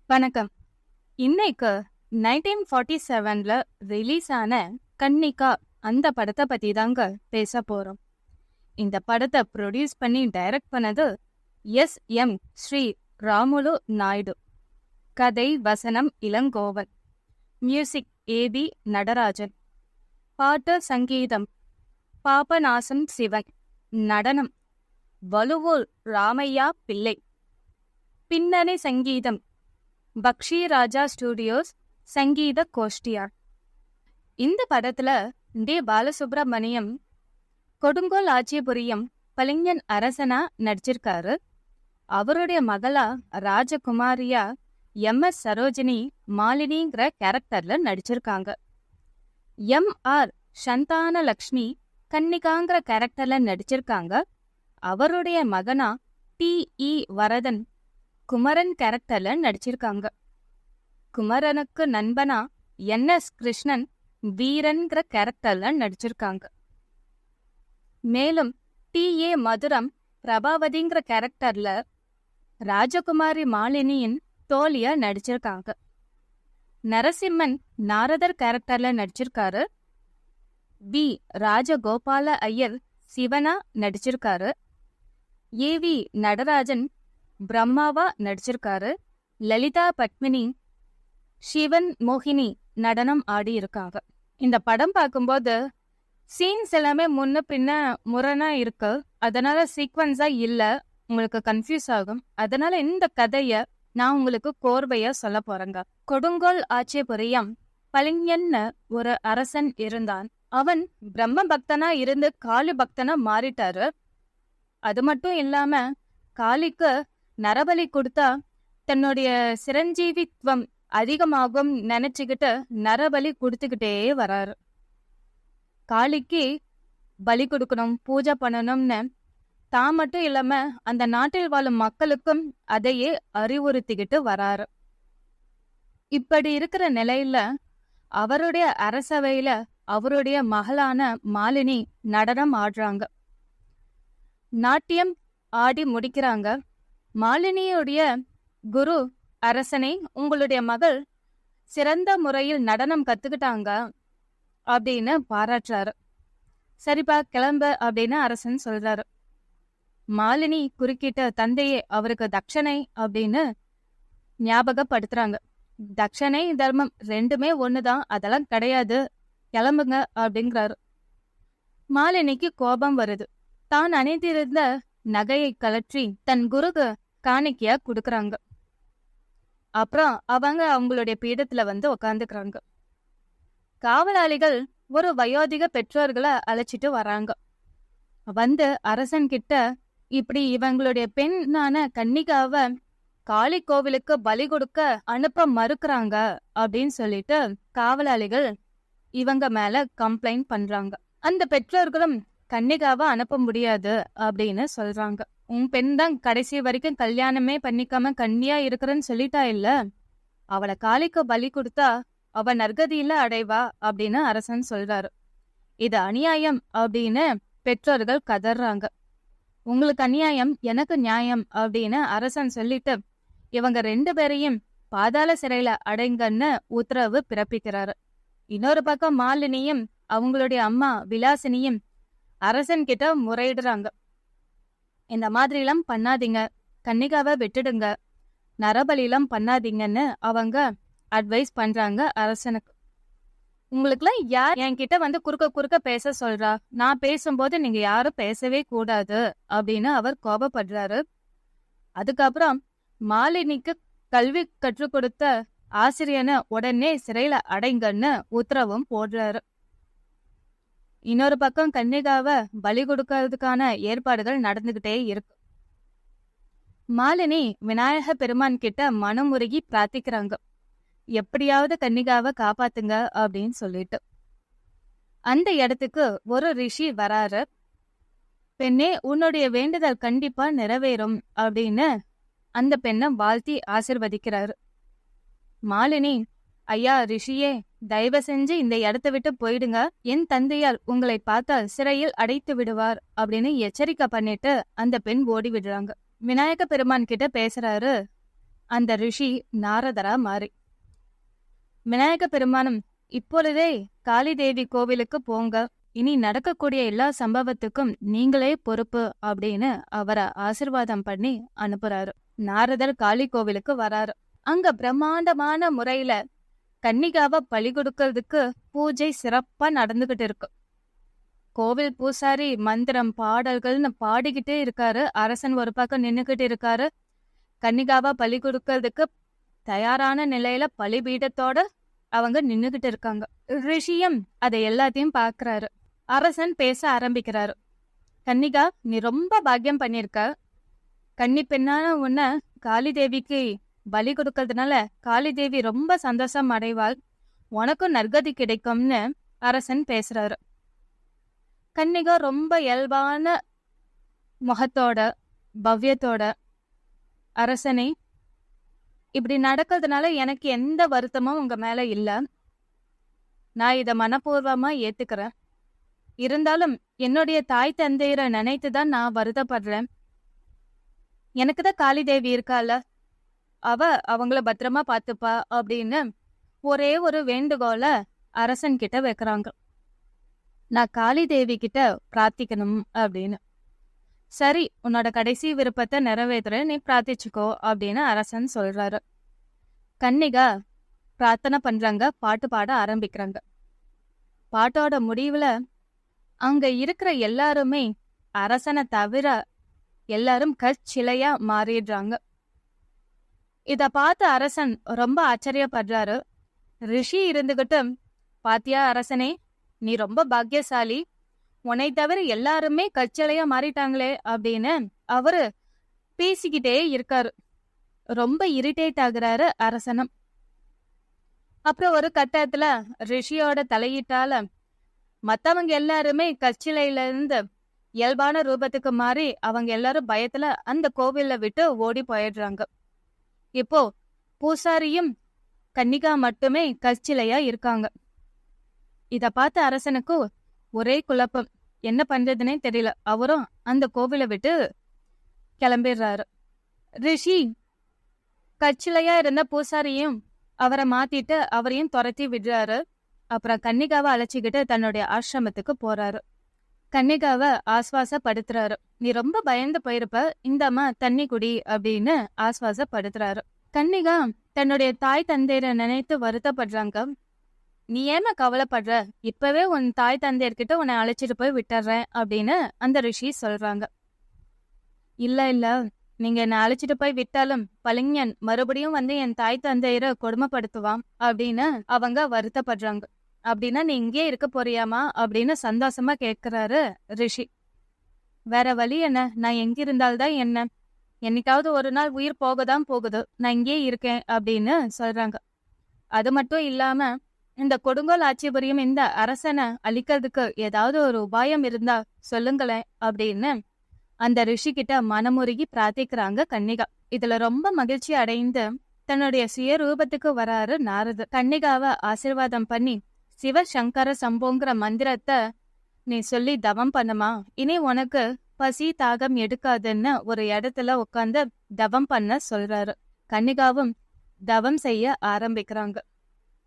வணக்கம். இன்னைக்கு 1947ல ரிலீஸ் ஆன கன்னிகா அந்த படத்தை பத்தி தாங்க பேச போறோம். இந்த படத்தை ப்ரொடியூஸ் பண்ணி டைரக்ட் பண்ணது எஸ்.எம். ஸ்ரீ ராமுலு நாயுடு. கதை வசனம் இளங்கோவன். மியூசிக் ஏ.பி. நடராஜன். பாட்டு சங்கீதம் பாபநாசம் சிவன். நடனம் வலுவூர் ராமையா பிள்ளை. பின்னணி சங்கீதம் பக்ஷிராஜா ஸ்டுடியோஸ் சங்கீத கோஷ்டியார். இந்த படத்துல டி. பாலசுப்ரமணியம் கொடுங்கோல் ஆட்சிபுரியம் பளிங்கன் அரசனா நடிச்சிருக்காரு. அவருடைய மகளா ராஜகுமாரியா எம்.எஸ். சரோஜினி மாலினிங்கிற கேரக்டர்ல நடிச்சிருக்காங்க. எம்.ஆர். சந்தானலக்ஷ்மி கன்னிகாங்கிற கேரக்டர்ல நடிச்சிருக்காங்க. அவருடைய மகனா டி.இ. வரதன் குமரன் கேரக்டர்ல நடிச்சிருக்காங்க. குமரனுக்கு நண்பனா என்.எஸ். கிருஷ்ணன் வீரன்கிற கேரக்டர்ல நடிச்சிருக்காங்க. மேலும் டி.ஏ. மதுரம் பிரபாவதிங்கிற கேரக்டர்ல ராஜகுமாரி மாலினியின் தோழியா நடிச்சிருக்காங்க. நரசிம்மன் நாரதர் கேரக்டர்ல நடிச்சிருக்காரு. வி. ராஜகோபால ஐயர் சிவனா நடிச்சிருக்காரு. ஏ.வி. நடராஜன் பிரம்மாவா நடிச்சிருக்காரு. லலிதா பத்மினி சிவன் மோகினி நடனம் ஆடி இருக்காங்க. இந்த படம் பார்க்கும்போது சீன்ஸ் எல்லாமே முன்ன பின்ன முரணா இருக்கு. அதனால சீக்வன்ஸா இல்ல, உங்களுக்கு கன்ஃபியூஸ் ஆகும். அதனால இந்த கதைய நான் உங்களுக்கு கோர்வையா சொல்ல போறேங்க. கொடுங்கோல் ஆட்சிபுரியம் பளிங்கன்னு ஒரு அரசன் இருந்தான். அவன் பிரம்ம பக்தனா இருந்து காளி பக்தனா மாறிட்டாரு. அது மட்டும் இல்லாம காளிக்கு நரபலி கொடுத்தா தன்னுடைய சிரஞ்சீவித்வம் அதிகமாகும் நினைச்சுக்கிட்டு நரபலி கொடுத்துக்கிட்டே வராரு. காளிக்கு பலி கொடுக்கணும், பூஜை பண்ணணும்னு தான் மட்டும் இல்லாம அந்த நாட்டில் வாழும் மக்களுக்கும் அதையே அறிவுறுத்திக்கிட்டு வராரு. இப்படி இருக்கிற நிலையில அவருடைய அரசவையில அவருடைய மகளான மாலினி நடனம் ஆடுறாங்க. நாட்டியம் ஆடி முடிக்கிறாங்க. மாலினியுடைய குரு அரசனை, உங்களுடைய மகள் சிறந்த முறையில் நடனம் கத்துக்கிட்டாங்க அப்படின்னு பாராட்டுறாரு. சரிப்பா கிளம்ப அப்படின்னு அரசன் சொல்றாரு. மாலினி குறுக்கிட்ட தந்தையே அவருக்கு தட்சணை அப்படின்னு ஞாபகப்படுத்துறாங்க. தட்சணை தர்மம் ரெண்டுமே ஒண்ணுதான், அதெல்லாம் கிடையாது, கிளம்புங்க அப்படிங்கிறாரு. மாலினிக்கு கோபம் வருது. தான் அணிந்திருந்த நகையை கலற்றி தன் குருக்கு காணிக்கையா கொடுக்கறாங்க. அப்புறம் அவங்களுடைய பீடத்துல வந்து உக்காந்துக்கிறாங்க. காவலாளிகள் ஒரு வயோதிக பெற்றோர்களை அழைச்சிட்டு வராங்க. வந்து அரசன் கிட்ட இப்படி இவங்களுடைய பெண்ணான கன்னிகாவை காளி கோவிலுக்கு பலி கொடுக்க அனுப்ப மறுக்கிறாங்க அப்படின்னு சொல்லிட்டு காவலாளிகள் இவங்க மேல கம்ப்ளைண்ட் பண்றாங்க. அந்த பெற்றோர்களும் கன்னிகாவை அனுப்ப முடியாது அப்படின்னு சொல்றாங்க. உன் பெண் தான் கடைசி வரைக்கும் கல்யாணமே பண்ணிக்காம கன்னியா இருக்கிறன்னு சொல்லிட்டா இல்ல, அவளை காளிக்கு பலி கொடுத்தா அவ நற்கதியில அடைவா அப்படின்னு அரசன் சொல்றாரு. இது அநியாயம் அப்படின்னு பெற்றோர்கள் கதறாங்க. உங்களுக்கு அநியாயம், எனக்கு நியாயம் அப்படின்னு அரசன் சொல்லிட்டு இவங்க 2 பேரையும் பாதாள சிறையில அடைங்கன்னு உத்தரவு பிறப்பிக்கிறாரு. இன்னொரு பக்கம் மாலினியும் அவங்களுடைய அம்மா விலாசினியும் அரசன் கிட்ட முறையிடுறாங்க. இந்த மாதிரிலாம் பண்ணாதீங்க, கன்னிகாவை விட்டுடுங்க, நரபலிலாம் பண்ணாதீங்கன்னு அவங்க அட்வைஸ் பண்றாங்க அரசனுக்கு. உங்களுக்குலாம் யார் என்கிட்ட வந்து குறுக்க பேச சொல்றா? நான் பேசும்போது நீங்க யாரும் பேசவே கூடாது அப்படின்னு அவர் கோபப்படுறாரு. அதுக்கப்புறம் மாலினிக்கு கல்வி கற்றுக் கொடுத்த ஆசிரியனை உடனே சிறையில அடைங்கன்னு உத்தரவும் போடுறாரு. இன்னொரு பக்கம் கன்னிகாவை பலி கொடுக்கறதுக்கான ஏற்பாடுகள் நடந்துகிட்டே இருக்கு. மாலினி விநாயக பெருமான் கிட்ட மனமுருகி பிரார்த்திக்கிறாங்க, எப்படியாவது கன்னிகாவை காப்பாத்துங்க அப்படின்னு சொல்லிட்டு. அந்த இடத்துக்கு ஒரு ரிஷி வராரு. பெண்ணே, உன்னுடைய வேண்டுதல் கண்டிப்பா நிறைவேறும் அப்படின்னு அந்த பெண்ணை வாழ்த்தி ஆசிர்வதிக்கிறாரு. மாலினி, ஐயா ரிஷியே, தயவு செஞ்சு இந்த இடத்த விட்டு போயிடுங்க, என் தந்தையால் உங்களை பார்த்தால் சிறையில் அடைத்து விடுவார் அப்படின்னு எச்சரிக்கை பண்ணிட்டு அந்த பெண் ஓடி விடுறாங்க. விநாயக பெருமான் கிட்ட பேசுறாரு அந்த ரிஷி நாரதரா மாறி, விநாயக பெருமானும் இப்பொழுதே காளி தேவி கோவிலுக்கு போங்க, இனி நடக்கக்கூடிய எல்லா சம்பவத்துக்கும் நீங்களே பொறுப்பு அப்படின்னு அவரை ஆசிர்வாதம் பண்ணி அனுப்புறாரு. நாரதர் காளி கோவிலுக்கு வராரு. அங்க பிரம்மாண்டமான முறையில கன்னிகாவை பலி கொடுக்கறதுக்கு பூஜை சிறப்பா நடந்துகிட்டு இருக்கு. கோவில் பூசாரி மந்திரம் பாடல்கள்னு பாடிக்கிட்டே இருக்காரு. அரசன் ஒரு பக்கம் நின்னுகிட்டு இருக்காரு. கன்னிகாவா பலி கொடுக்கறதுக்கு தயாரான நிலையில பலிபீடத்தோட அவங்க நின்னுகிட்டு இருக்காங்க. ரிஷியும் அதை எல்லாத்தையும் பாக்குறாரு. அரசன் பேச ஆரம்பிக்கிறாரு. கன்னிகா, நீ ரொம்ப பாக்கியம் பண்ணிருக்க. கன்னி பெண்ணான உன்னை காளி தேவிக்கு பலி கொடுக்கறதுனால காளி தேவி ரொம்ப சந்தோஷம் அடைவாள், உனக்கும் நற்கதி கிடைக்கும்னு அரசன் பேசுறாரு. கன்னிகா ரொம்ப இயல்பான முகத்தோட பவ்யத்தோட, அரசனே, இப்படி நடக்கிறதுனால எனக்கு எந்த வருத்தமும் உங்க மேல இல்ல, நான் இத மனப்பூர்வமா ஏத்துக்கிறேன். இருந்தாலும் என்னுடைய தாய் தந்தையரை நினைத்துதான் நான் வருத்தப்படுறேன். எனக்குதான் காளி தேவி இருக்கால, அவங்கள பத்திரமா பாத்துப்பா அப்படின்னு ஒரே ஒரு வேண்டுகோள அரசன் கிட்ட வைக்கிறாங்க. நான் காளி தேவி கிட்ட பிரார்த்திக்கணும் அப்படின்னு. சரி, உன்னோட கடைசி விருப்பத்தை நிறைவேற்றுற, நீ பிரார்த்திச்சுக்கோ அப்படின்னு அரசன் சொல்றாரு. கன்னிகா பிரார்த்தனை பண்றாங்க, பாட்டு பாட ஆரம்பிக்கிறாங்க. பாட்டோட முடிவுல அங்க இருக்கிற எல்லாருமே அரசனை தவிர எல்லாரும் கற்சிலையா மாறிடுறாங்க. இத பார்த்து அரசன் ரொம்ப ஆச்சரியப்படுறாரு. ரிஷி இருந்துகிட்டு, பாத்தியா அரசனே, நீ ரொம்ப பாக்கியசாலி, உன்னை தவிர எல்லாருமே கற்சிலையா மாறிட்டாங்களே அப்படின்னு அவரு பேசிக்கிட்டே இருக்காரு. ரொம்ப இரிட்டேட் ஆகுறாரு அரசனும். அப்புறம் ஒரு கட்டத்துல ரிஷியோட தலையீட்டால மத்தவங்க எல்லாருமே கற்சிலையில இருந்து இயல்பான ரூபத்துக்கு மாறி அவங்க எல்லாரும் பயத்துல அந்த கோவில்ல விட்டு ஓடி போயிடுறாங்க. இப்போ பூசாரியும் கன்னிகா மட்டுமே கற்சிலையா இருக்காங்க. இத பார்த்த அரசனுக்கு ஒரே குழப்பம், என்ன பண்றதுன்னே தெரியல. அவரும் அந்த கோவிலை விட்டு கிளம்பிடுறாரு. ரிஷி கற்சிலையா இருந்த பூசாரியும் அவரை மாத்திட்டு அவரையும் துரத்தி விடுறாரு. அப்புறம் கன்னிகாவை அழைச்சிக்கிட்டு தன்னுடைய ஆசிரமத்துக்கு போறாரு. கன்னிகாவை ஆஸ்வாசப்படுத்துறாரு. நீ ரொம்ப பயந்து போயிருப்ப, இந்தம்மா தண்ணி குடி அப்படின்னு ஆஸ்வாசப்படுத்துறாரு. கன்னிகா தன்னுடைய தாய் தந்தையரை நினைத்து வருத்தப்படுறாங்க. நீ ஏமா கவலைப்படுற, இப்பவே உன் தாய் தந்தையர்கிட்ட உன்னை அழைச்சிட்டு போய் விட்டுறேன் அப்படின்னு அந்த ரிஷி சொல்றாங்க. இல்ல, நீங்க என்னை அழைச்சிட்டு போய் விட்டாலும் பளிங்கன் மறுபடியும் வந்து என் தாய் தந்தையரை கொடுமைப்படுத்துவான் அப்படின்னு அவங்க வருத்தப்படுறாங்க. அப்படின்னா நீ இங்கே இருக்க போறியாமா அப்படின்னு சந்தோஷமா கேட்கிறாரு ரிஷி. வேற வழி என்ன, நான் எங்க இருந்தால்தான் என்ன, என்னைக்காவது ஒரு நாள் உயிர் போகதான் போகுது, நான் இங்கே இருக்கேன் அப்படின்னு சொல்றாங்க. அது மட்டும் இல்லாம இந்த கொடுங்கோல் ஆட்சி புரியும் இந்த அரசனை அழிக்கிறதுக்கு ஏதாவது ஒரு உபாயம் இருந்தா சொல்லுங்களேன் அப்படின்னு அந்த ரிஷி கிட்ட மனமுருகி பிரார்த்திக்கிறாங்க கன்னிகா. இதுல ரொம்ப மகிழ்ச்சி அடைந்து தன்னுடைய சுய ரூபத்துக்கு வராரு நாரதர். கன்னிகாவை ஆசீர்வாதம் பண்ணி, சிவ சங்கர சம்போங்கிற மந்திரத்தை நீ சொல்லி தவம் பண்ணுமா, இனி உனக்கு பசி தாகம் எடுக்காதுன்னு ஒரு இடத்துல உட்காந்து தவம் பண்ண சொல்றாரு. கன்னிகாவும் தவம் செய்ய ஆரம்பிக்கிறாங்க.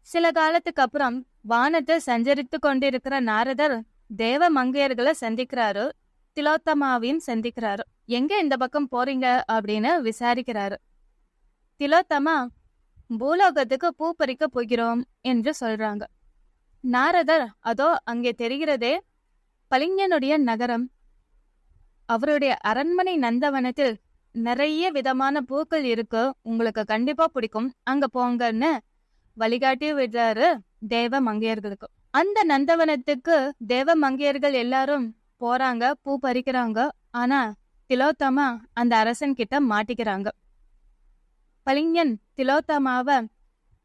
சில காலத்துக்கு அப்புறம் வானத்தை சஞ்சரித்து கொண்டிருக்கிற நாரதர் தேவ மங்கையர்களை சந்திக்கிறாரு. திலோத்தமாவையும் சந்திக்கிறாரு. எங்க இந்த பக்கம் போறீங்க அப்படின்னு விசாரிக்கிறாரு. திலோத்தமா, பூலோகத்துக்கு பூ பறிக்க போகிறோம் என்று சொல்றாங்க. நாரதர், அதோ அங்கே தெரிகிறதே பளிங்கனுடைய நகரம், அவருடைய அரண்மனை நந்தவனத்தில் நிறைய விதமான பூக்கள் இருக்கு, உங்களுக்கு கண்டிப்பா பிடிக்கும், அங்க போங்கன்னு வழிகாட்டி விடுறாரு தேவ மங்கையர்களுக்கு. அந்த நந்தவனத்துக்கு தேவ மங்கையர்கள் எல்லாரும் போறாங்க, பூ பறிக்கிறாங்க. ஆனா திலோத்தமா அந்த அரசன் கிட்ட மாட்டிக்கிறாங்க. பளிங்கன் திலோத்தமாவை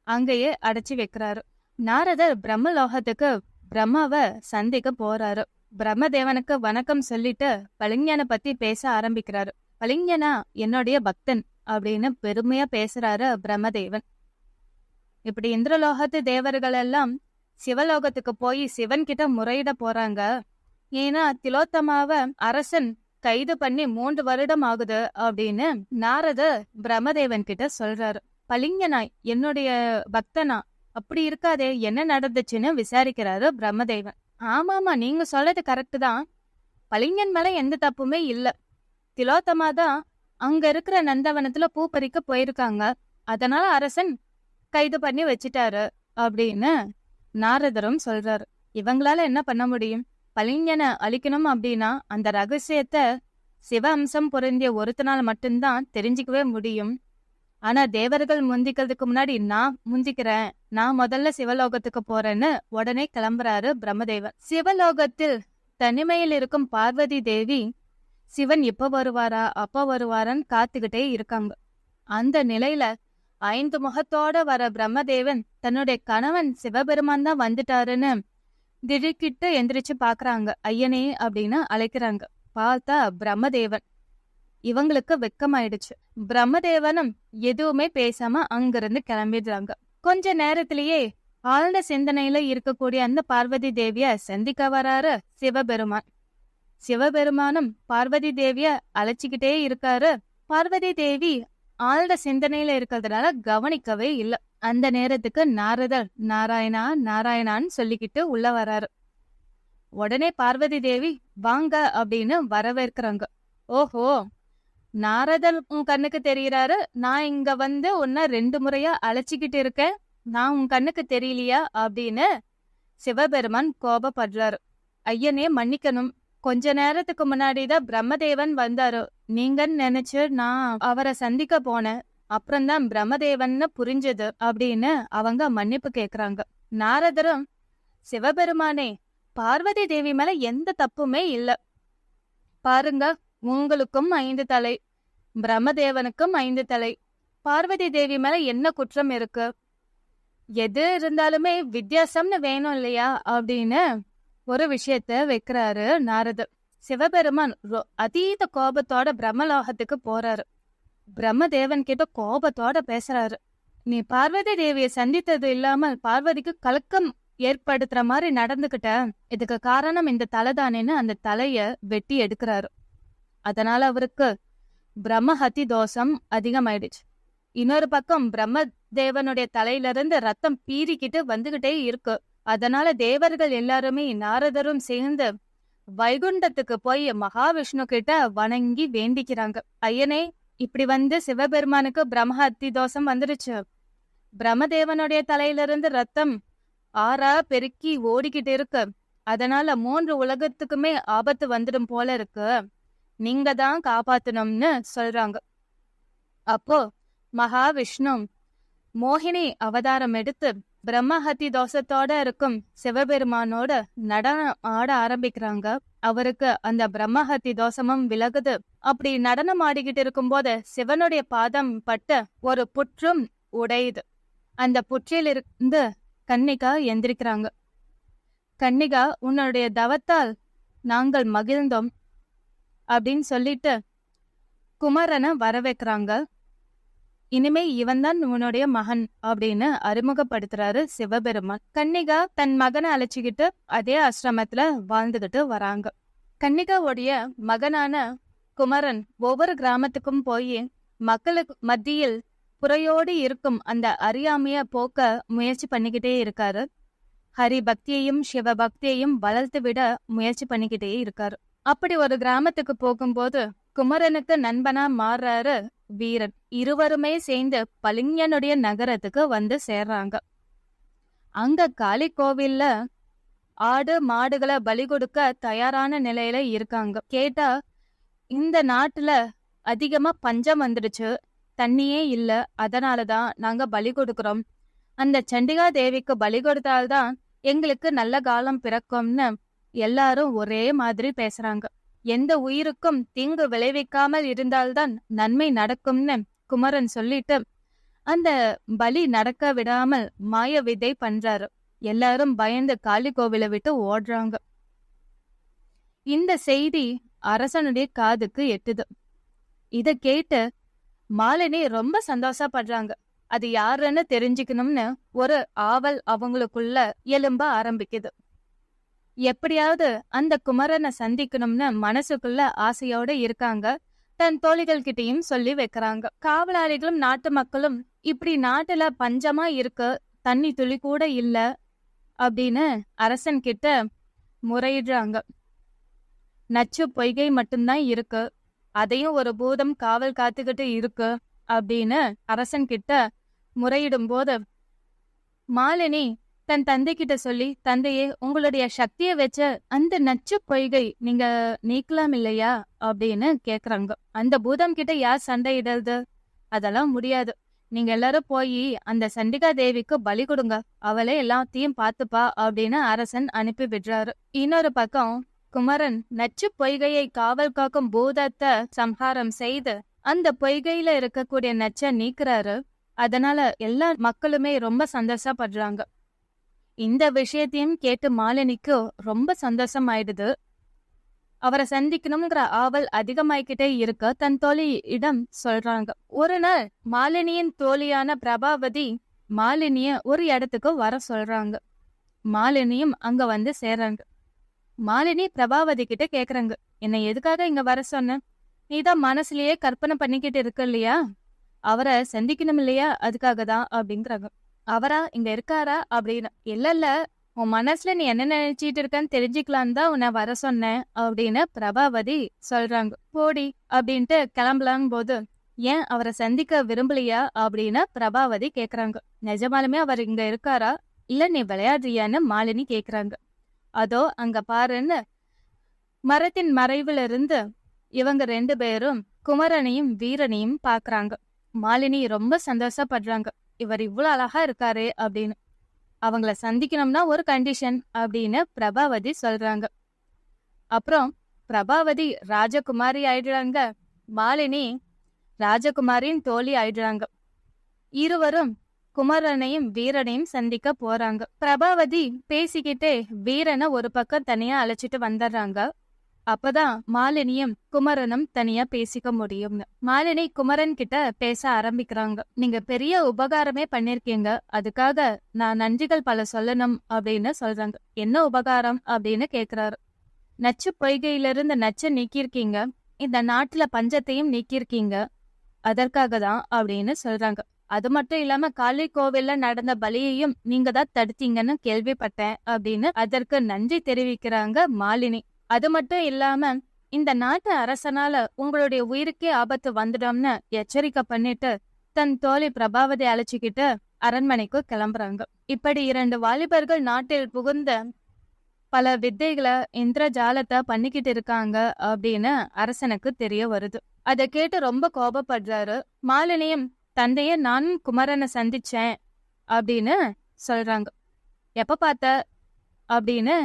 அங்கேயே அடைச்சி வைக்கிறாரு. நாரதர் பிரம்மலோகத்துக்கு பிரம்மாவை சந்திக்க போறாரு. பிரம்மதேவனுக்கு வணக்கம் சொல்லிட்டு பளிங்கனை பத்தி பேச ஆரம்பிக்கிறாரு. பளிங்கனா என்னுடைய பக்தன் அப்படின்னு பெருமையா பேசுறாரு பிரம்மதேவன். இப்படி இந்திரலோகத்து தேவர்கள் எல்லாம் சிவலோகத்துக்கு போய் சிவன் கிட்ட முறையிட போறாங்க. ஏன்னா திலோத்தமாவ அரசன் கைது பண்ணி 3 வருடம் ஆகுது அப்படின்னு நாரதர் பிரம்மதேவன் கிட்ட சொல்றாரு. பளிங்கனா என்னுடைய பக்தனா, அப்படி இருக்காதே, என்ன நடந்துச்சுன்னு விசாரிக்கிறாரு பிரம்மதேவன். ஆமாமா, நீங்க சொல்றது கரெக்ட் தான். பளிங்கன் மேல எந்த தப்புமே இல்ல. திலோத்தமா தான் அங்க இருக்கிற நந்தவனத்துல பூ பறிக்க போயிருக்காங்க. அதனால அரசன் கைது பண்ணி வச்சிட்டாரு அப்படின்னு நாரதரும் சொல்றாரு. இவங்களால என்ன பண்ண முடியும்? பளிங்கனை அழிக்கணும் அப்படின்னா அந்த ரகசியத்தை சிவ அம்சம் பொருந்திய ஒருத்தனால மட்டும்தான் தெரிஞ்சுக்கவே முடியும். ஆனா தேவர்கள் முந்திக்கிறதுக்கு முன்னாடி நான் முந்திக்கிறேன், நான் முதல்ல சிவலோகத்துக்கு போறேன்னு உடனே கிளம்புறாரு பிரம்மதேவன். சிவலோகத்தில் தனிமையில் இருக்கும் பார்வதி தேவி சிவன் இப்ப வருவாரா அப்ப வருவாரான்னு காத்துக்கிட்டே இருக்காங்க. அந்த நிலையில 5 முகத்தோட வர பிரம்மதேவன் தன்னுடைய கணவன் சிவபெருமான் தான் வந்துட்டாருன்னு திடுக்கிட்டு எந்திரிச்சு பாக்குறாங்க. ஐயனே அப்படின்னு அழைக்கிறாங்க. பார்த்தா பிரம்மதேவன். இவங்களுக்கு வெக்கமாயிடுச்சு. பிரம்மதேவனும் எதுவுமே பேசாம அங்கிருந்து கிளம்பிடுறாங்க. கொஞ்ச நேரத்திலேயே ஆழ்ந்த சிந்தனையில இருக்கக்கூடிய அந்த பார்வதி தேவிய சந்திக்க வராரு சிவபெருமான். சிவபெருமானும் பார்வதி தேவிய அழைச்சிக்கிட்டே இருக்காரு. பார்வதி தேவி ஆழ்ந்த சிந்தனையில இருக்கிறதுனால கவனிக்கவே இல்ல. அந்த நேரத்துக்கு நாரதர் நாராயணா நாராயணான்னு சொல்லிக்கிட்டு உள்ள வராரு. உடனே பார்வதி தேவி வாங்க அப்படின்னு வரவேற்கிறாங்க. ஓஹோ, நாரதர் உன் கண்ணுக்கு தெரியறாரு, நான் இங்க வந்து உன்ன 2 முறையா அழைச்சிக்கிட்டு இருக்கேன், நான் உன் கண்ணுக்கு தெரியலையா அப்படின்னு சிவபெருமான் கோபப்படுறாரு. ஐயனே மன்னிக்கணும், கொஞ்ச நேரத்துக்கு முன்னாடிதான் பிரம்மதேவன் வந்தாரு, நீங்கன்னு நினைச்சு நான் அவரை சந்திக்க போனேன், அப்புறம்தான் பிரம்மதேவன்னு புரிஞ்சது அப்படின்னு அவங்க மன்னிப்பு கேக்குறாங்க. நாரதரும் சிவபெருமானே, பார்வதி தேவி மேல எந்த தப்புமே இல்ல, பாருங்க, உங்களுக்கும் 5 தலை, பிரம்மதேவனுக்கும் 5 தலை, பார்வதி தேவி மேல என்ன குற்றம் இருக்கு? எது இருந்தாலுமே வித்தியாசம்னு வேணும் இல்லையா அப்படின்னு ஒரு விஷயத்த வைக்கிறாரு நாரதர். சிவபெருமான் அதீத கோபத்தோட பிரம்மலோகத்துக்கு போறாரு. பிரம்மதேவன் கிட்ட கோபத்தோட பேசுறாரு. நீ பார்வதி தேவியை சந்தித்தது இல்லாமல் பார்வதிக்கு கலக்கம் ஏற்படுத்துற மாதிரி நடந்துகிட்ட, இதுக்கு காரணம் இந்த தலைதானேன்னு அந்த தலைய வெட்டி எடுக்கிறாரு. அதனால அவருக்கு பிரம்மஹத்தி தோஷம் அதிகமாயிடுச்சு. இன்னொரு பக்கம் பிரம்மதேவனுடைய தலையிலிருந்து ரத்தம் பீறிக்கிட்டு வந்துகிட்டே இருக்கு. அதனால தேவர்கள் எல்லாருமே நாரதரும் சேர்ந்து வைகுண்டத்துக்கு போய் மகாவிஷ்ணு கிட்ட வணங்கி வேண்டிக்கிறாங்க. ஐயனே, இப்படி வந்து சிவபெருமானுக்கு பிரம்மஹத்தி தோஷம் வந்துருச்சு, பிரம்மதேவனுடைய தலையிலிருந்து ரத்தம் ஆறா பெருக்கி ஓடிக்கிட்டு இருக்கு, அதனால 3 உலகத்துக்குமே ஆபத்து வந்துடும் போல இருக்கு, நீங்க தான் காப்பாத்தணும்னு சொல்றாங்க. அப்போ மகாவிஷ்ணு மோகினி அவதாரம் எடுத்து பிரம்மஹத்தி தோஷத்தோட இருக்கும் சிவபெருமானோட நடனம் ஆட ஆரம்பிக்கிறாங்க. அவருக்கு அந்த பிரம்மஹத்தி தோஷமும் விலகுது. அப்படி நடனம் ஆடிக்கிட்டு இருக்கும் போது சிவனுடைய பாதம் பட்டு ஒரு புற்றும் உடையுது. அந்த புற்றிலிருந்து கன்னிகா எந்திரிக்கிறாங்க. கன்னிகா, உன்னுடைய தவத்தால் நாங்கள் மகிழ்ந்தோம் அப்படின்னு சொல்லிட்டு குமரனை வரவேற்கிறாங்க. இனிமே இவன் தான் உன்னுடைய மகன் அப்படின்னு அறிமுகப்படுத்துறாரு சிவபெருமான். கன்னிகா தன் மகனை அழைச்சிக்கிட்டு அதே ஆசிரமத்துல வாழ்ந்துகிட்டு வராங்க. கன்னிகாவுடைய மகனான குமரன் ஒவ்வொரு கிராமத்துக்கும் போய் மக்களுக்கு மத்தியில் புறையோடு இருக்கும் அந்த அறியாமைய போக்க முயற்சி பண்ணிக்கிட்டே இருக்காரு. ஹரி பக்தியையும் சிவ பக்தியையும் வளர்த்து விட முயற்சி பண்ணிக்கிட்டே இருக்காரு. அப்படி ஒரு கிராமத்துக்கு போகும்போது குமரனுக்கு நண்பனா மாறுறாரு வீரன். இருவருமே சேர்ந்து பளிங்கனுடைய நகரத்துக்கு வந்து சேர்றாங்க. அங்க காளி கோவில்ல ஆடு மாடுகளை பலி கொடுக்க தயாரான நிலையில இருக்காங்க. கேட்டா இந்த நாட்டுல அதிகமா பஞ்சம் வந்துடுச்சு, தண்ணியே இல்ல, அதனாலதான் நாங்க பலி கொடுக்கிறோம், அந்த சண்டிகா தேவிக்கு பலி கொடுத்தால்தான் எங்களுக்கு நல்ல காலம் பிறக்கும்னு எல்லாரும் ஒரே மாதிரி பேசுறாங்க. எந்த உயிருக்கும் தீங்கு விளைவிக்காமல் இருந்தால்தான் நன்மை நடக்கும்னு குமரன் சொல்லிட்டு அந்த பலி நடக்க விடாமல் மாய விதை பண்றாரு. எல்லாரும் பயந்து காளி கோவிலை விட்டு ஓடுறாங்க. இந்த செய்தி அரசனுடைய காதுக்கு எட்டுது. இத கேட்டு மாலினி ரொம்ப சந்தோஷப்படுறாங்க. அது யாருன்னு தெரிஞ்சுக்கணும்னு ஒரு ஆவல் அவங்களுக்குள்ள எலும்ப ஆரம்பிக்குது. எப்படியாவது அந்த குமரனை சந்திக்கணும்னு மனசுக்குள்ள ஆசையோட இருக்காங்க. தன் தோழிகள் கிட்டயும் சொல்லி வைக்கிறாங்க. காவலாளிகளும் நாட்டு மக்களும் இப்படி நாட்டுல பஞ்சமா இருக்கு, தண்ணி துளி கூட இல்ல அப்படின்னு அரசன் கிட்ட முறையிடுறாங்க. நச்சு பொய்கை மட்டும்தான் இருக்கு, அதையும் ஒரு பூதம் காவல் காத்துக்கிட்டு இருக்கு அப்படின்னு அரசன் கிட்ட முறையிடும் போது மாலினி தன் தந்தை கிட்ட சொல்லி, தந்தையே, உங்களுடைய சக்தியை வச்ச அந்த நச்சு பொய்கை நீங்க நீக்கலாம் இல்லையா அப்படின்னு கேக்குறாங்க. அந்த பூதம் கிட்ட யார் சண்டையிடுறது? அதெல்லாம் முடியாது. நீங்க எல்லாரும் போய் அந்த சண்டிகா தேவிக்கு பலி கொடுங்க, அவளே எல்லாத்தையும் பார்த்துப்பா அப்படின்னு அரசன் அனுப்பி விடுறாரு. இன்னொரு பக்கம் குமரன் நச்சு பொய்கையை காவல் காக்கும் பூதத்தை சம்ஹாரம் செய்து அந்த பொய்கையில இருக்கக்கூடிய நச்ச நீக்குறாரு. அதனால எல்லா மக்களுமே ரொம்ப சந்தோஷப்படுறாங்க. இந்த விஷயத்தையும் கேட்டு மாலினிக்கு ரொம்ப சந்தோஷம் ஆயிடுது. அவரை சந்திக்கணுங்கிற ஆவல் அதிகமாய்கிட்டே இருக்க தன் தோழியிடம் சொல்றாங்க. ஒரு நாள் மாலினியின் தோழியான பிரபாவதி மாலினிய ஒரு இடத்துக்கு வர சொல்றாங்க. மாலினியும் அங்க வந்து சேர்றாங்க. மாலினி பிரபாவதி கிட்ட கேக்குறாங்க, என்னை எதுக்காக இங்க வர சொன்ன? நீதான் மனசுலயே கற்பனை பண்ணிக்கிட்டு இருக்க இல்லையா, அவரை சந்திக்கணும் இல்லையா, அதுக்காக தான் அப்படிங்கிறாங்க. அவரா இங்க இருக்காரா அப்படின்னு. இல்ல, உன் மனசுல நீ என்ன நினைச்சிட்டு இருக்கன்னு தெரிஞ்சுக்கலான்னு தான் உன்னை வர சொன்னேன் அப்படின்னு பிரபாவதி சொல்றாங்க. போடி அப்படின்ட்டு கிளம்பலாம் போது, ஏன் அவரை சந்திக்க விரும்பலையா அப்படின்னு பிரபாவதி கேக்குறாங்க. நிஜமாலுமே அவர் இங்க இருக்காரா இல்ல நீ விளையாடுறியான்னு மாலினி கேக்குறாங்க. அதோ அங்க பாருன்னு மரத்தின் மறைவுல இருந்து இவங்க 2 பேரும் குமரனையும் வீரனையும் பாக்குறாங்க. மாலினி ரொம்ப சந்தோஷப்படுறாங்க. இவர் இவ்வளவு அழகா இருக்காரு அப்படின்னு. அவங்கள சந்திக்கணும்னா ஒரு கண்டிஷன் அப்படின்னு பிரபாவதி சொல்றாங்க. அப்புறம் பிரபாவதி ராஜகுமாரி ஆயிடுறாங்க, மாலினி ராஜகுமாரியின் தோழி ஆயிடுறாங்க. இருவரும் குமரனையும் வீரனையும் சந்திக்க போறாங்க. பிரபாவதி பேசிக்கிட்டே வீரனை ஒரு பக்கம் தனியா அழைச்சிட்டு வந்துடுறாங்க. அப்பதான் மாலினியும் குமரனும் தனியா பேசிக்க முடியும்னு மாலினி குமரன் கிட்ட பேச ஆரம்பிக்கிறாங்க. நீங்க பெரிய உபகாரமே பண்ணிருக்கீங்க, அதுக்காக நான் நன்றிகள் பல சொல்லணும் அப்படின்னு சொல்றாங்க. என்ன உபகாரம் அப்படின்னு கேக்குறாரு. நச்சு பொய்கையிலிருந்து நச்சை நீக்கியிருக்கீங்க, இந்த நாட்டுல பஞ்சத்தையும் நீக்கியிருக்கீங்க, அதற்காக தான் அப்படின்னு சொல்றாங்க. அது மட்டும் இல்லாம காளி கோவில்ல நடந்த பலியையும் நீங்க தான் தடுத்தீங்கன்னு கேள்விப்பட்டேன் அப்படின்னு அதற்கு நன்றி தெரிவிக்கிறாங்க மாலினி. அது மட்டும் இல்லாம இந்த நாட்டு அரசனால உங்களுடைய உயிருக்கே ஆபத்து வந்துடும்னு எச்சரிக்கை பண்ணிட்டு தன் தோழி பிரபாவதி அழைச்சிக்கிட்டு அரண்மனைக்கு கிளம்புறாங்க. இப்படி 2 வாலிபர்கள் நாட்டில் புகுந்த பல வித்தைகளை இந்திரஜாலத்தை பண்ணிக்கிட்டு இருக்காங்க அப்படின்னு அரசனுக்கு தெரிய வருது. அதை கேட்டு ரொம்ப கோபப்படுறாரு. மாலினியும் தந்தைய நானும் குமரனை சந்திச்சேன் அப்படின்னு சொல்றாங்க. எப்ப பார்த்த அப்படின்னு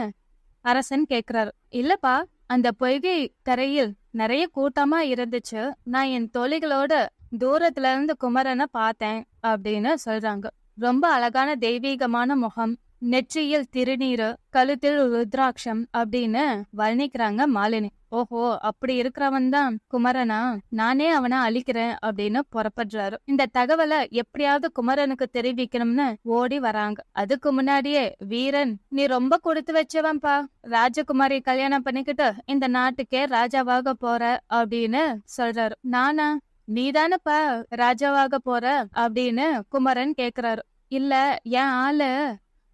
அரசன் கேக்குறாரு. இல்லப்பா, அந்த பொய்கை கரையில் நிறைய கூட்டமா இருந்துச்சு, நான் என் தோழிகளோட தூரத்துல இருந்து குமரனை பார்த்தேன் அப்படின்னு சொல்றாங்க. ரொம்ப அழகான தெய்வீகமான முகம், நெற்றியில் திருநீரு, கழுத்தில் ருத்ராட்சம் அப்படின்னு வர்ணிக்கிறாங்க மாலினி. ஓஹோ, அப்படி இருக்கிறவன் தான் குமரனா, நானே அவனை அழிக்கிறேன் அப்படின்னு புறப்படுறாரு. இந்த தகவலை எப்படியாவது குமரனுக்கு தெரிவிக்கணும்னு ஓடி வராங்க. அதுக்கு முன்னாடியே வீரன், நீ ரொம்ப கொடுத்து வச்சவன்பா, ராஜகுமாரி கல்யாணம் பண்ணிக்கிட்டு இந்த நாட்டுக்கே ராஜாவாக போற அப்படின்னு சொல்றாரு. நானா? நீதானப்பா ராஜாவாக போற அப்படின்னு குமரன் கேக்குறாரு. இல்ல, என் ஆளு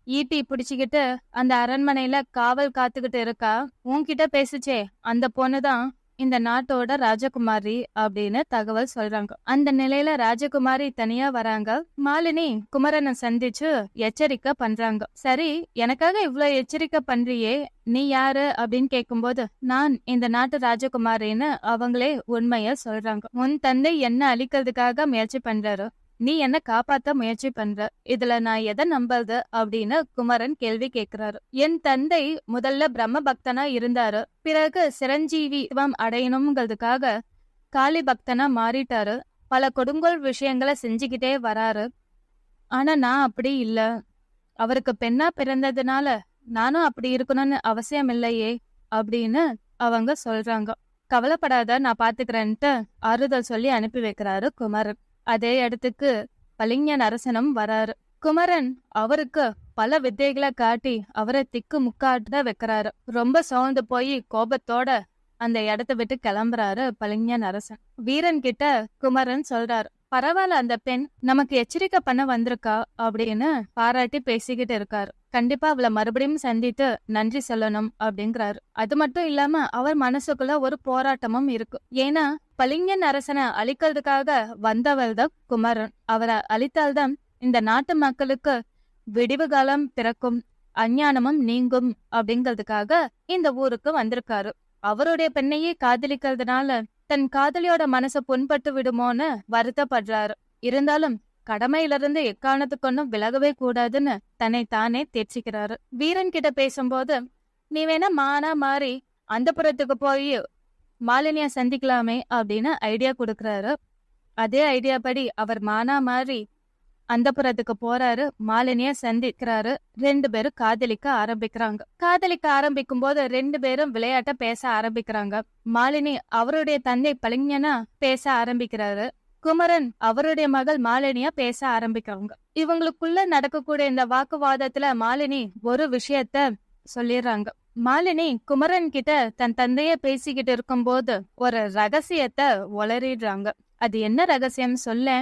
ஈட்டி பிடிச்சுக்கிட்டு அந்த அரண்மனையில காவல் காத்துக்கிட்டு இருக்கா, உன்கிட்ட பேசுச்சே அந்த பொண்ணுதான் இந்த நாட்டோட ராஜகுமாரி அப்படின்னு தகவல் சொல்றாங்க. அந்த நிலையில ராஜகுமாரி தனியா வராங்க. மாலினி குமரனை சந்திச்சு எச்சரிக்கை பண்றாங்க. சரி, எனக்காக இவ்வளவு எச்சரிக்கை பண்றியே, நீ யாரு அப்படின்னு கேக்கும்போது, நான் இந்த நாட்டு ராஜகுமாரின்னு அவங்களே உண்மைய சொல்றாங்க. உன் தந்தை என்ன அழிக்கிறதுக்காக முயற்சி பண்றாரு, நீ என்ன காப்பாத்த முயற்சி பண்ற, இதுல நான் எதை நம்புறது அப்படின்னு குமரன் கேள்வி கேக்குறாரு. என் தந்தை முதல்ல பிரம்ம பக்தனா இருந்தாரு, பிறகு சிரஞ்சீவித்துவம் அடையணுங்கிறதுக்காக காளி பக்தனா மாறிட்டாரு, பல கொடுங்கோல் விஷயங்களை செஞ்சுக்கிட்டே வராரு. ஆனா நான் அப்படி இல்ல, அவருக்கு பெண்ணா பிறந்ததுனால நானும் அப்படி இருக்கணும்னு அவசியம் இல்லையே அப்படின்னு அவங்க சொல்றாங்க. கவலைப்படாத, நான் பாத்துக்கிறேன்ட்டு ஆறுதல் சொல்லி அனுப்பி வைக்கிறாரு குமரன். அதே இடத்துக்கு பளிங்கன் அரசனும் வராரு. குமரன் அவருக்கு பல வித்தைகளை காட்டி அவரை திக்கு முக்காட்ட வைக்கிறாரு. ரொம்ப சோர்ந்து போய் கோபத்தோட அந்த இடத்த விட்டு கிளம்புறாரு பளிங்கன் அரசன். வீரன் கிட்ட குமரன் சொல்றாரு, பரவாயில்ல, அந்த பெண் நமக்கு எச்சரிக்கை பண்ண வந்திருக்கா அப்படின்னு பாராட்டி பேசிக்கிட்டு இருக்காரு. கண்டிப்பா அவளை மறுபடியும் சந்தித்து நன்றி சொல்லணும் அப்படிங்கிறாரு. அது மட்டும் இல்லாம அவர் மனசுக்குள்ள ஒரு போராட்டமும் இருக்கு. ஏன்னா பளிங்கன் அரசனை அழிக்கிறதுக்காக வந்தவர் தான் குமரன். அவரை அழித்தால்தான் இந்த நாட்டு மக்களுக்கு விடிவு காலம் பிறக்கும், அஞ்ஞானமும் நீங்கும் அப்படிங்கிறதுக்காக இந்த ஊருக்கு வந்திருக்காரு. அவருடைய பெண்ணையே காதலிக்கிறதுனால தன் காதலியோட மனசை புண்பட்டு விடுமோன்னு வருத்தப்படுறாரு. இருந்தாலும் கடமையிலிருந்து எக்காரணத்துக்கொன்னும் விலகவே கூடாதுன்னு தன்னை தானே தேர்ச்சிக்கிறாரு. வீரன் கிட்ட பேசும்போது, நீ வேணா மானா மாறி அந்த புறத்துக்கு போய் மாலினிய சந்திக்கலாமே அப்படின்னு ஐடியா கொடுக்கறாரு. அதே ஐடியா படி அவர் மானா மாறி அந்த புறத்துக்கு போறாரு, மாலினிய சந்திக்கிறாரு. 2 பேரும் காதலிக்க ஆரம்பிக்கிறாங்க. காதலிக்க ஆரம்பிக்கும் போது 2 பேரும் விளையாட்ட பேச ஆரம்பிக்கிறாங்க. மாலினி அவருடைய தந்தை பளிங்கனா பேச ஆரம்பிக்கிறாரு. குமரன் அவருடைய மகள் மாலினியா பேச ஆரம்பிக்கிறாங்க. இவங்களுக்குள்ள நடக்கக்கூடிய இந்த வாக்குவாதத்துல மாலினி ஒரு விஷயத்த சொல்லிடுறாங்க. மாலினி குமரன் கிட்ட தன் தந்தைய பேசிக்கிட்டு இருக்கும்போது ஒரு ரகசியத்தை உளறிடுறாங்க. அது என்ன ரகசியம் சொல்ல,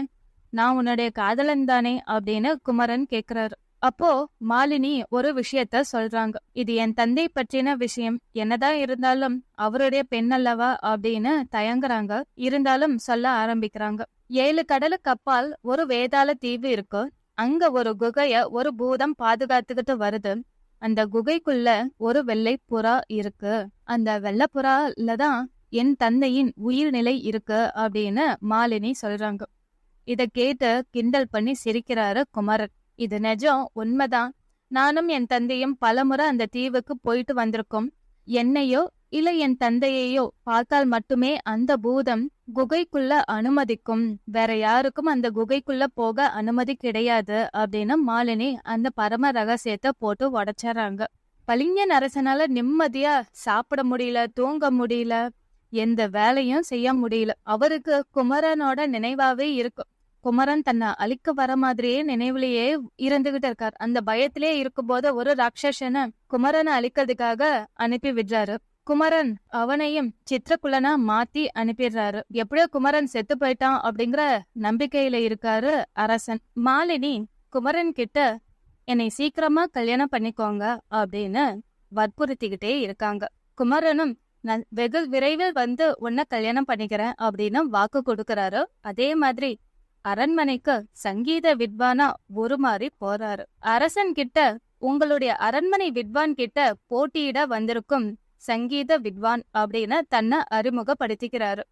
நான் உன்னுடைய காதலன் தானே அப்படின்னு குமரன் கேக்குறாரு. அப்போ மாலினி ஒரு விஷயத்த சொல்றாங்க. இது என் தந்தை பற்றின விஷயம், என்னதான் இருந்தாலும் அவருடைய பெண் அல்லவா அப்படின்னு தயங்குறாங்க. இருந்தாலும் சொல்ல ஆரம்பிக்கிறாங்க. 7 கடலுக்கு அப்பால் ஒரு வேதாள தீவு இருக்கு. அங்க ஒரு குகைய ஒரு பூதம் பாதுகாத்துக்கிட்டு வருது. அந்த குகைக்குள்ள ஒரு வெள்ளை புறா இருக்கு. அந்த வெள்ளை புறாலதான் என் தந்தையின் உயிர்நிலை இருக்கு அப்படின்னு மாலினி சொல்றாங்க. இத கேட்டு கிண்டல் பண்ணி சிரிக்கிறாரு குமரன். இது நிஜம், உண்மைதான். நானும் என் தந்தையும் பலமுறை அந்த தீவுக்கு போயிட்டு வந்திருக்கோம். என்னையோ இல்ல என் தந்தையையோ பார்த்தால் மட்டுமே அந்த பூதம் குகைக்குள்ள அனுமதிக்கும், வேற யாருக்கும் அந்த குகைக்குள்ள போக அனுமதி கிடையாது அப்படின்னு மாலினி அந்த பரம ரகசியத்தை போட்டு உடைச்சாராங்க. பளிங்கன் அரசனால நிம்மதியா சாப்பிட முடியல, தூங்க முடியல, எந்த வேலையும் செய்ய முடியல. அவருக்கு குமரனோட நினைவாவே இருக்கு. குமரன் தன்னை அழிக்க வர மாதிரியே நினைவுலயே இருந்துகிட்டு இருக்கார். அந்த பயத்திலே இருக்கும்போது ஒரு ராட்சசனை குமரனை அழிக்கிறதுக்காக அனுப்பி விடுறாரு. குமரன் அவனையும் சித்திரக்குள்ளனா மாத்தி அனுப்பிடுறாரு. எப்படியோ குமரன் செத்து போயிட்டான் அப்படிங்கிற நம்பிக்கையில இருக்காரு அரசன். மாலினி குமரன் கிட்ட என்னை சீக்கிரமா கல்யாணம் பண்ணிக்கோங்க அப்படின்னு வற்புறுத்திக்கிட்டே இருக்காங்க. குமரனும் நான் வெகு விரைவில் வந்து உன்னை கல்யாணம் பண்ணிக்கிறேன் அப்படின்னு வாக்கு கொடுக்கறாரு. அதே மாதிரி அரண்மனைக்கு சங்கீத வித்வானா உருமாறி போறாரு. அரசன் கிட்ட, உங்களுடைய அரண்மனை வித்வான் கிட்ட போட்டியிட வந்திருக்கும் சங்கீத வித்வான் அப்படின்னு தன்னை அறிமுகப்படுத்திக்கிறாரு.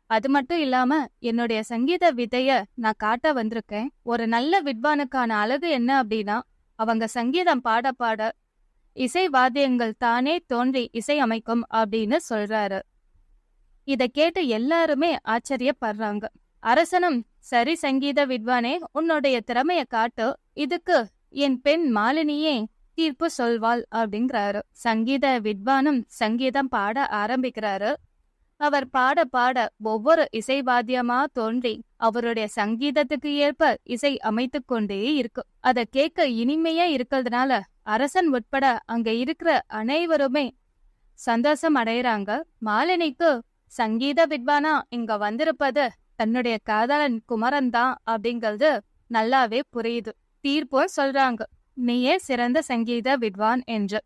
அது மட்டும் இல்லாம என்னுடைய சங்கீத விதைய நான் காட்ட வந்திருக்கேன். ஒரு நல்ல வித்வானுக்கான அழகு என்ன அப்படின்னா, அவங்க சங்கீதம் பாட பாட இசை வாத்தியங்கள் தானே தோன்றி இசை அமைக்கும் அப்படின்னு சொல்றாரு. இத கேட்டு எல்லாருமே ஆச்சரியப்படுறாங்க. அரசனும், சரி சங்கீத வித்வானே, உன்னுடைய திறமைய காட்டு, இதுக்கு என் பெண் மாலினியே தீர்ப்பு சொல்வாள் அப்படிங்கிறாரு. சங்கீத வித்வானும் சங்கீதம் பாட ஆரம்பிக்கிறாரு. அவர் பாட பாட ஒவ்வொரு இசைவாத்தியமா தோன்றி அவருடைய சங்கீதத்துக்கு ஏற்ப இசை அமைத்து கொண்டே இருக்கு. அத கேட்க இனிமையா இருக்கிறதுனால அரசன் உட்பட அங்க இருக்கிற அனைவருமே சந்தோஷம் அடையறாங்க. மாலினிக்கு சங்கீத வித்வானா இங்க வந்திருப்பது தன்னுடைய காதலன் குமரன் தான் அப்படிங்கிறது நல்லாவே புரியுது. தீர்ப்பும் சொல்றாங்க, நீயே சிறந்த சங்கீத வித்வான் என்று.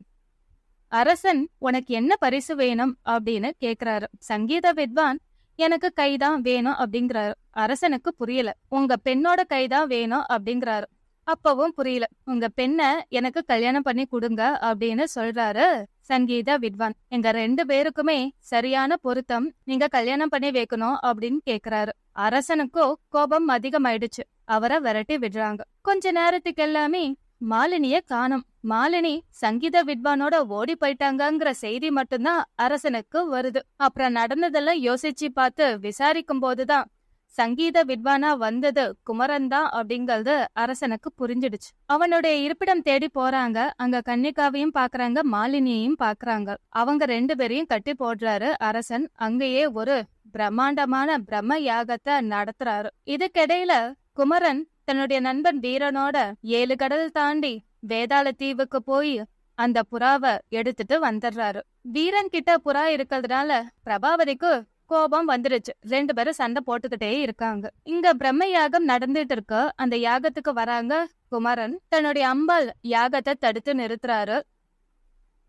அரசன், உனக்கு என்ன பரிசு வேணும் அப்படின்னு கேக்குறாரு. சங்கீத வித்வான், எனக்கு கைதான் வேணும் அப்படிங்கிறாரு. அரசனுக்கு புரியல. உங்க பெண்ணோட கைதான் வேணும் அப்படிங்கிறாரு. அப்பவும் புரியல. உங்க பெண்ண எனக்கு கல்யாணம் பண்ணி கொடுங்க அப்படின்னு சொல்றாரு சங்கீத வித்வான். எங்க 2 பேருக்குமே சரியான பொருத்தம், நீங்க கல்யாணம் பண்ணி வைக்கணும் அப்படின்னு கேக்குறாரு. அரசனுக்கோ கோபம் அதிகமாயிடுச்சு. அவரை விரட்டி விடுறாங்க. கொஞ்ச நேரத்துக்கு எல்லாமே மாலினிய காணோம். மாலினி சங்கீத வித்வானோட ஓடி போயிட்டாங்கிற செய்தி மட்டும்தான் அரசனுக்கு வருது. அப்புறம் நடந்ததெல்லாம் யோசிச்சு பார்த்து விசாரிக்கும் போதுதான் சங்கீத வித்வானா வந்தது குமரன் தான் அப்படிங்கறது அரசனுக்கு புரிஞ்சிடுச்சு. அவனுடைய இருப்பிடம் தேடி போறாங்க. அங்க கன்னிகாவையும் பாக்குறாங்க, மாலினியையும் பாக்குறாங்க. அவங்க 2 பேரையும் கட்டி போடுறாரு அரசன். அங்கேயே ஒரு பிரம்மாண்டமான பிரம்ம யாகத்தை நடத்துறாரு. இதுக்கிடையில குமரன் தன்னுடைய நண்பன் வீரனோட 7 கடல் தாண்டி வேதாள தீவுக்கு போய் அந்த புறாவை எடுத்துட்டு வந்துடுறாரு. வீரன் கிட்ட புறா இருக்கிறதுனால பிரபாவதிக்கு கோபம் வந்துருச்சு. 2 பேரும் சண்டை போட்டுக்கிட்டே இருக்காங்க. இங்க பிரம்ம யாகம் நடந்துட்டு இருக்கு. அந்த யாகத்துக்கு வராங்க குமரன். தன்னுடைய அம்பால் யாகத்தை தடுத்து நிறுத்துறாரு.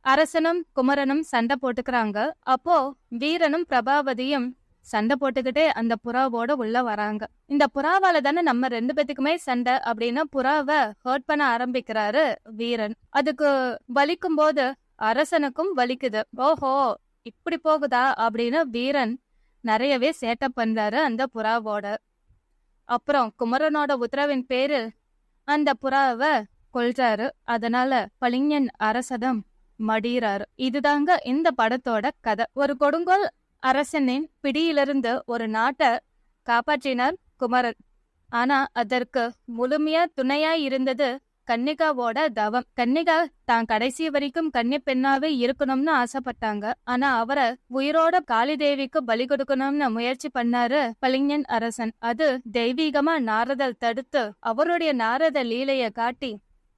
அரசனும் குமரனும் சண்டை போட்டுக்கிறாங்க. அப்போ வீரனும் பிரபாவதியும் சண்டை போட்டுக்கிட்டே அந்த புறாவோட உள்ள வராங்க. இந்த புறாவால தானே நம்ம 2 பேத்துக்குமே சண்டை அப்படின்னு புறாவை ஹர்ட் பண்ண ஆரம்பிக்கிறாரு வீரன். அதுக்கு வலிக்கும் போது அரசனுக்கும் வலிக்குது. ஓஹோ, இப்படி போகுதா அப்படின்னு வீரன் நிறையவே சேட்டை பண்றாரு அந்த புறாவோட. அப்புறம் குமரனோட உத்தரவின் பேரில் அந்த புறாவை கொல்றாரு. அதனால பளிங்கன் அரசதம் மடிறாரு. இதுதாங்க இந்த படத்தோட கதை. ஒரு கொடுங்கோல் அரசனின் பிடியிலிருந்து ஒரு நாட்டை காப்பாற்றினார் குமரன். ஆனா அதற்கு முழுமையா துணையா இருந்தது கன்னிகாவோட தவம். கன்னிகா தான் கடைசி வரைக்கும் கன்னி பெண்ணாவே இருக்கணும்னு ஆசைப்பட்டாங்க. ஆனா அவரை உயிரோட காளி தேவிக்கு பலி கொடுக்கணும்னு முயற்சி பண்ணாரு பளிங்கன் அரசன். அது தெய்வீகமா நாரதர் தடுத்து அவருடைய நாரத லீலைய காட்டி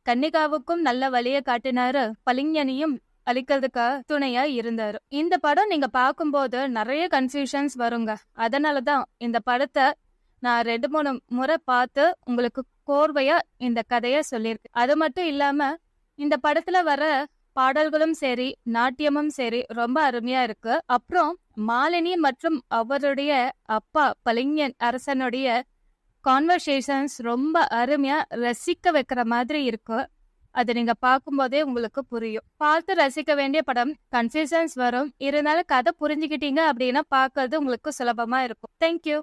கன்னிகாவுக்கும் நல்ல வழிய காட்டினாரு. பளிங்கனையும் அழிக்கிறதுக்கு துணையா இருந்தாரு. இந்த படம் நீங்க பார்க்கும்போது நிறைய கன்ஃபியூஷன்ஸ் வருங்க. அதனாலதான் இந்த படத்தை நான் 2-3 முறை பார்த்து உங்களுக்கு கோர்வையா இந்த கதைய சொல்லியிருக்கேன். அது மட்டும் இல்லாம இந்த படத்துல வர பாடல்களும் சரி, நாட்டியமும் சரி ரொம்ப அருமையா இருக்கு. அப்புறம் மாலினி மற்றும் அவருடைய அப்பா பளிங்கன் அரசனுடைய கான்வர்சேஷன்ஸ் ரொம்ப அருமையா ரசிக்க வைக்கிற மாதிரி இருக்கு. அது நீங்க பார்க்கும்போதே உங்களுக்கு புரியும். பார்த்து ரசிக்க வேண்டிய படம். கன்ஃபியூஷன்ஸ் வரும், இருந்தாலும் கதை புரிஞ்சுக்கிட்டீங்க அப்படின்னா பார்க்கறது உங்களுக்கு சுலபமா இருக்கும். தேங்க்யூ.